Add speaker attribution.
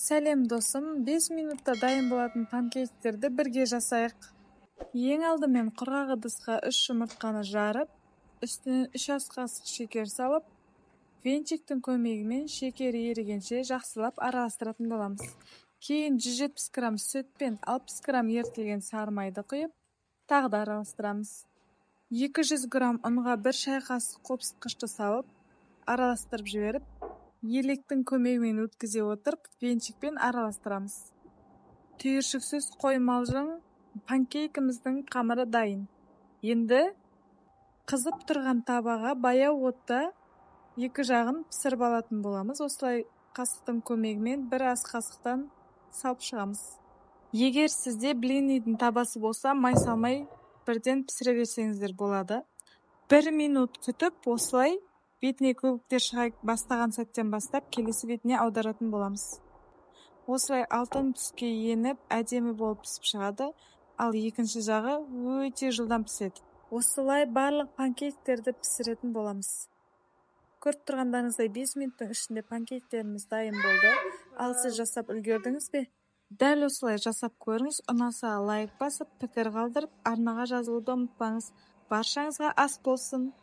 Speaker 1: Сәлем досым, 5 минутта дайын болатын панкейктерді бірге жасайық. Ең алдымен құрғақ ыдысқа 3 жұмыртқаны жарып, үстіне 3 ас қасық шекер салып, венчиктің көмегімен шекері ерігенше жақсылап араластыратын боламыз. Кейін 170 грамм сүт пен 60 грамм ерітілген сары майды құйып, тағы да араластырамыз. 200 грамм ұнға 1 шай қасық қопсытқышты салып, араластырып жіберіп, електің көмегімен өткізе отырып, венчикпен араластырамыз. Түйіршіксіз қоймалжың панкейкіміздің қамыры дайын. Енді қызып тұрған табаға баяу отта екі жағын пісіріп алатын боламыз. Осылай қасықтың көмегімен 1 ас қасықтан салып шығамыз. Егер сізде блинидің табасы болса, май салмай бірден пісіре берсеңіздер болады. 1 минут күтіп, осылай бетіне көбіктер шыға бастаған сәттен бастап келесі бетіне аударатын боламыз. Осылай алтын түске еніп, әдемі болып пісіп шығады, ал екінші жағы өте жылдам піседі. Осылай барлық панкейктерді пісіретін боламыз. Көріп тұрғандарыңыздай 5 минуттың ішінде панкейктеріміз дайын болды. Ал сіз жасап үлгердіңіз бе? Дәл осылай жасап көріңіз. Ұнаса лайк басып, пікір қалдырып, арнаға жазылуды ұмытпаңыз. Баршаңызға ас болсын.